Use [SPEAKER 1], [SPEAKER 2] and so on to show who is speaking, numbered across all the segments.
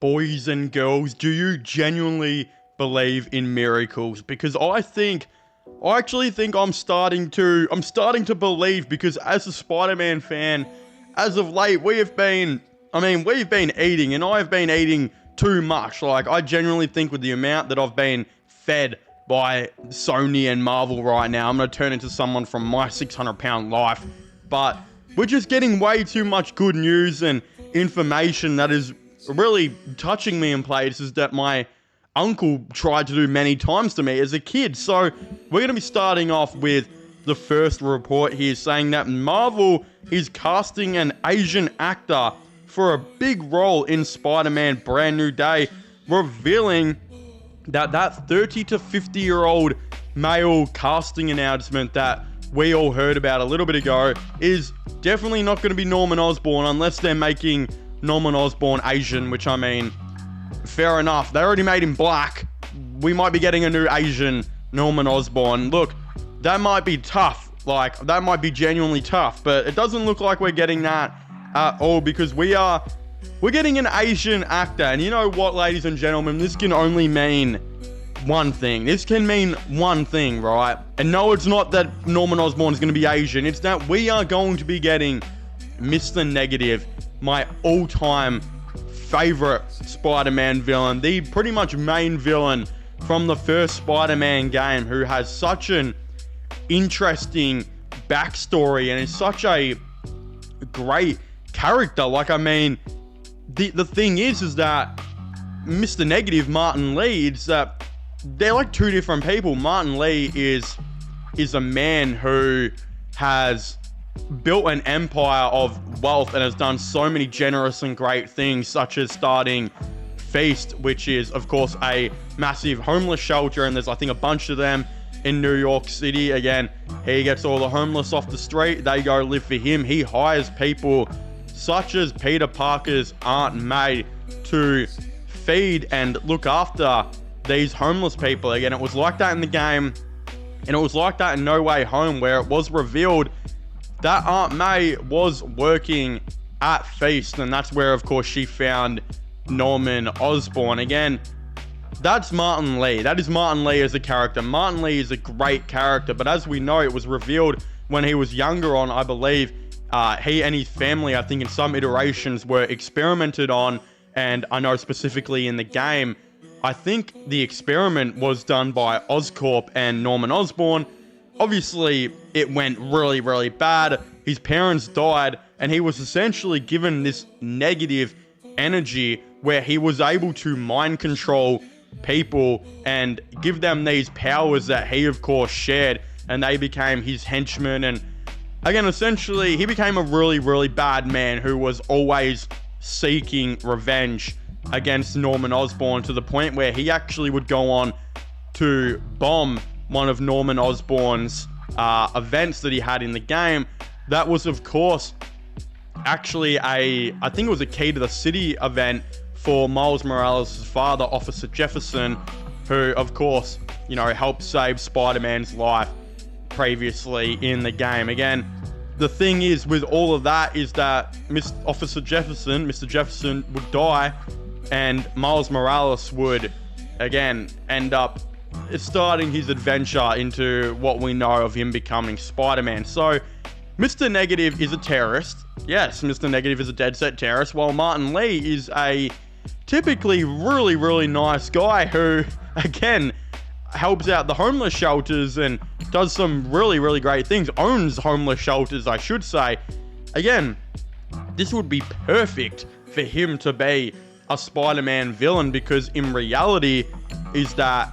[SPEAKER 1] Boys and girls, do you genuinely believe in miracles? Because I actually think I'm starting to believe, because as a Spider-Man fan, as of late, we've been eating, and I've been eating too much. Like, I genuinely think with the amount that I've been fed by Sony and Marvel right now, I'm going to turn into someone from My 600 Pound Life. But we're just getting way too much good news and information that is really touching me in places that my uncle tried to do many times to me as a kid. So we're going to be starting off with the first report here, saying that Marvel is casting an Asian actor for a big role in Spider-Man Brand New Day, revealing that 30 to 50 year old male casting announcement that we all heard about a little bit ago is definitely not going to be Norman Osborn, unless they're making Norman Osborn Asian, which, I mean, fair enough. They already made him black. We might be getting a new Asian Norman Osborn. Look, that might be tough. Like, that might be genuinely tough, but it doesn't look like we're getting that at all, because we're getting an Asian actor. And you know what, ladies and gentlemen, this can only mean one thing. This can mean one thing, right? And no, it's not that Norman Osborn is going to be Asian. It's that we are going to be getting Mr. Negative, my all-time favorite Spider-Man villain, the pretty much main villain from the first Spider-Man game, who has such an interesting backstory and is such a great character. Like, I mean, the thing is that Mr. Negative, Martin Lee, it's that they're like two different people. Martin Lee is a man who has built an empire of wealth and has done so many generous and great things, such as starting Feast, which is, of course, a massive homeless shelter, and there's, I think, a bunch of them in New York City. Again, he gets all the homeless off the street, they go live for him. He hires people such as Peter Parker's Aunt May to feed and look after these homeless people. Again, it was like that in the game, and it was like that in No Way Home, where it was revealed that Aunt May was working at Feast, and that's where, of course, she found Norman Osborn. Again, that's Martin Lee. That is Martin Lee as a character. Martin Lee is a great character, but as we know, it was revealed when he was younger on, I believe, he and his family, I think in some iterations, were experimented on, and I know specifically in the game, I think the experiment was done by Oscorp and Norman Osborn. Obviously, it went really, really bad. His parents died, and he was essentially given this negative energy where he was able to mind control people and give them these powers that he, of course, shared, and they became his henchmen. And again, essentially, he became a really, really bad man who was always seeking revenge against Norman Osborn, to the point where he actually would go on to bomb one of Norman Osborn's events that he had in the game. That was, of course, actually I think it was a Key to the City event for Miles Morales' father, Officer Jefferson, who, of course, you know, helped save Spider-Man's life previously in the game. Again, the thing is with all of that is that Mr. Jefferson would die, and Miles Morales would, again, end up starting his adventure into what we know of him becoming Spider-Man. So, Mr. Negative is a terrorist. Yes, Mr. Negative is a dead set terrorist, while Martin Lee is a typically really, really nice guy who, again, helps out the homeless shelters and does some really, really great things. Owns homeless shelters, I should say. Again, this would be perfect for him to be a Spider-Man villain, because in reality is that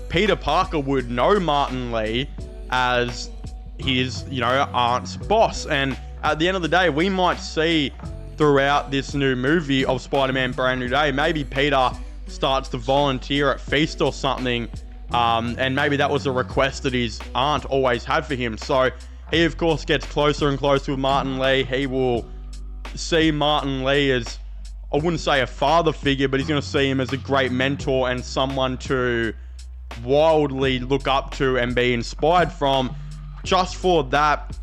[SPEAKER 1] Peter Parker would know Martin Lee as his, you know, aunt's boss. And at the end of the day, we might see throughout this new movie of Spider-Man Brand New Day, maybe Peter starts to volunteer at Feast or something, and maybe that was a request that his aunt always had for him. So he, of course, gets closer and closer with Martin Lee. He will see Martin Lee as, I wouldn't say a father figure, but he's going to see him as a great mentor and someone to wildly look up to and be inspired from, just for that,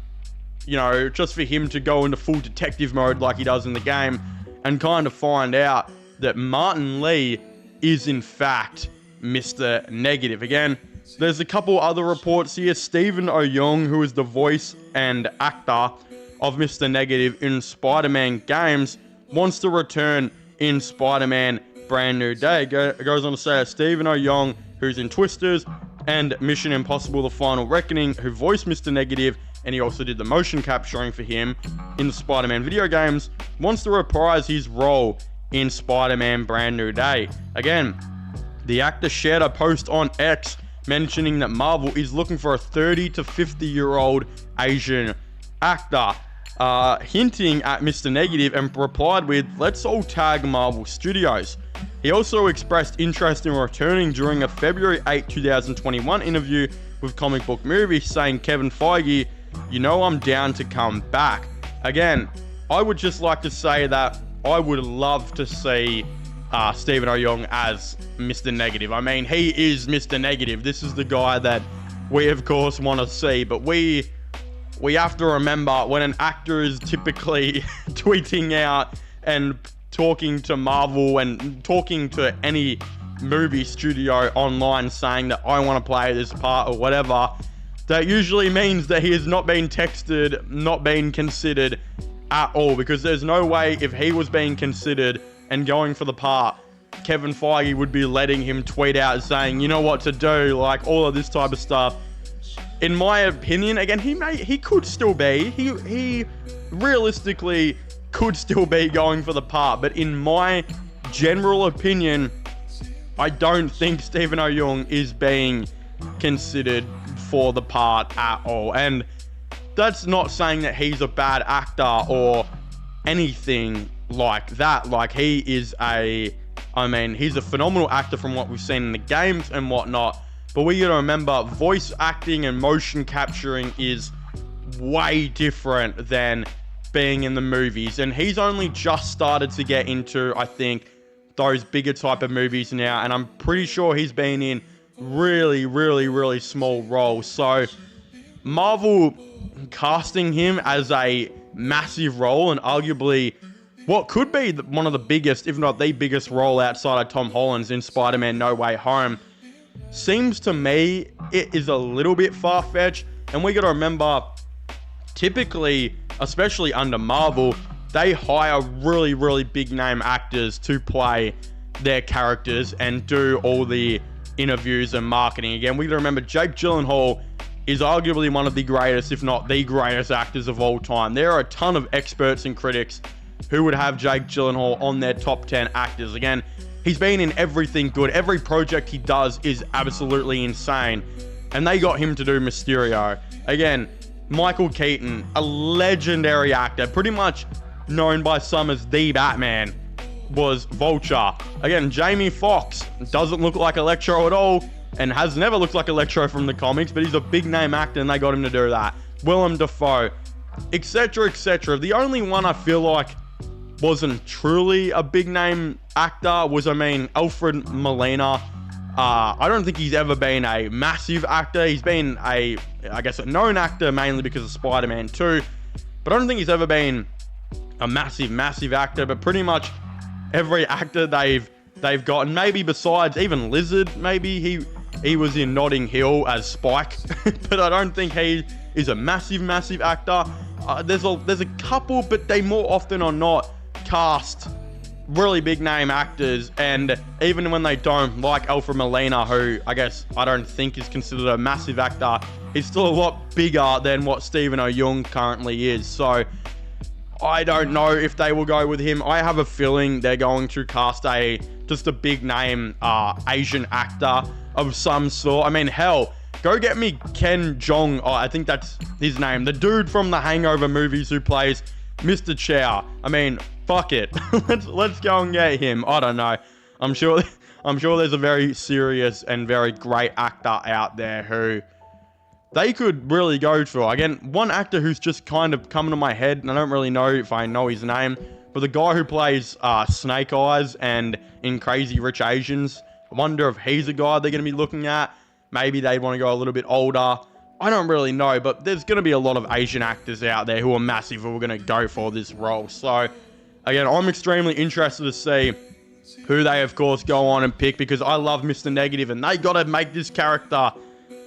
[SPEAKER 1] you know, just for him to go into full detective mode like he does in the game and kind of find out that Martin Lee is in fact Mr. Negative. Again, there's a couple other reports here. Stephen O'Young, who is the voice and actor of Mr. Negative in Spider-Man games, wants to return in Spider-Man Brand New Day. It goes on to say that Stephen O'Young, who's in Twisters and Mission Impossible The Final Reckoning, who voiced Mr. Negative, and he also did the motion capturing for him in the Spider-Man video games, wants to reprise his role in Spider-Man Brand New Day. Again, the actor shared a post on X mentioning that Marvel is looking for a 30 to 50-year-old Asian actor, hinting at Mr. Negative, and replied with, "Let's all tag Marvel Studios." He also expressed interest in returning during a February 8, 2021 interview with Comic Book Movie, saying, "Kevin Feige, you know I'm down to come back." Again, I would just like to say that I would love to see Stephen O'Young as Mr. Negative. I mean, he is Mr. Negative. This is the guy that we, of course, want to see. But we have to remember, when an actor is typically tweeting out and talking to Marvel and talking to any movie studio online saying that I want to play this part or whatever, that usually means that he has not been texted, not been considered at all. Because there's no way, if he was being considered and going for the part, Kevin Feige would be letting him tweet out saying, you know what to do, like all of this type of stuff. In my opinion, again, he could still be, he realistically could still be going for the part, but in my general opinion, I don't think Stephen O'Young is being considered for the part at all. And that's not saying that he's a bad actor or anything like that. Like, he's a phenomenal actor from what we've seen in the games and whatnot. But we gotta remember, voice acting and motion capturing is way different than being in the movies. And he's only just started to get into, I think, those bigger type of movies now. And I'm pretty sure he's been in really, really, really small roles. So Marvel casting him as a massive role, and arguably what could be one of the biggest, if not the biggest role outside of Tom Holland's in Spider-Man No Way Home, seems to me it is a little bit far-fetched. And we got to remember, typically, especially under Marvel, they hire really, really big name actors to play their characters and do all the interviews and marketing. Again, we got to remember, Jake Gyllenhaal is arguably one of the greatest, if not the greatest actors of all time. There are a ton of experts and critics who would have Jake Gyllenhaal on their top 10 actors. Again, he's been in everything good. Every project he does is absolutely insane. And they got him to do Mysterio. Again, Michael Keaton, a legendary actor, pretty much known by some as the Batman, was Vulture. Again, Jamie Foxx doesn't look like Electro at all and has never looked like Electro from the comics, but he's a big name actor and they got him to do that. Willem Dafoe, etc., etc. The only one I feel like wasn't truly a big name actor was, Alfred Molina. I don't think he's ever been a massive actor. He's been a known actor mainly because of Spider-Man 2, but I don't think he's ever been a massive actor. But pretty much every actor they've gotten, maybe besides even Lizard, maybe he was in Notting Hill as Spike, but I don't think he is a massive actor. There's a couple, but they more often or not cast really big name actors, and even when they don't, like Alfred Molina, who I don't think is considered a massive actor, he's still a lot bigger than what Stephen O'Young currently is. So I don't know if they will go with him. I have a feeling they're going to cast just a big name Asian actor of some sort. Hell, go get me Ken Jeong. Oh, I think that's his name. The dude from the Hangover movies who plays Mr. Chow. Fuck it. let's go and get him. I don't know. I'm sure there's a very serious and very great actor out there who they could really go for. Again, one actor who's just kind of coming to my head, and I don't really know if I know his name, but the guy who plays Snake Eyes and in Crazy Rich Asians, I wonder if he's a guy they're going to be looking at. Maybe they want to go a little bit older. I don't really know, but there's going to be a lot of Asian actors out there who are massive who are going to go for this role. So, again, I'm extremely interested to see who they, of course, go on and pick, because I love Mr. Negative, and they got to make this character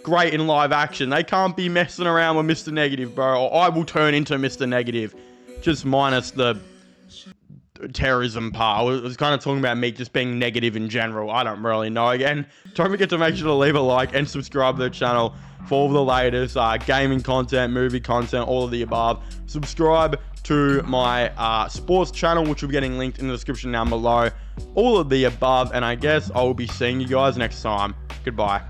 [SPEAKER 1] great in live action. They can't be messing around with Mr. Negative, bro, or I will turn into Mr. Negative. Just minus the terrorism part. I was kind of talking about me just being negative in general. I don't really know. Again, don't forget to make sure to leave a like and subscribe to the channel for all the latest gaming content, movie content, all of the above. Subscribe to my sports channel, which will be getting linked in the description down below. All of the above, and I guess I will be seeing you guys next time. Goodbye.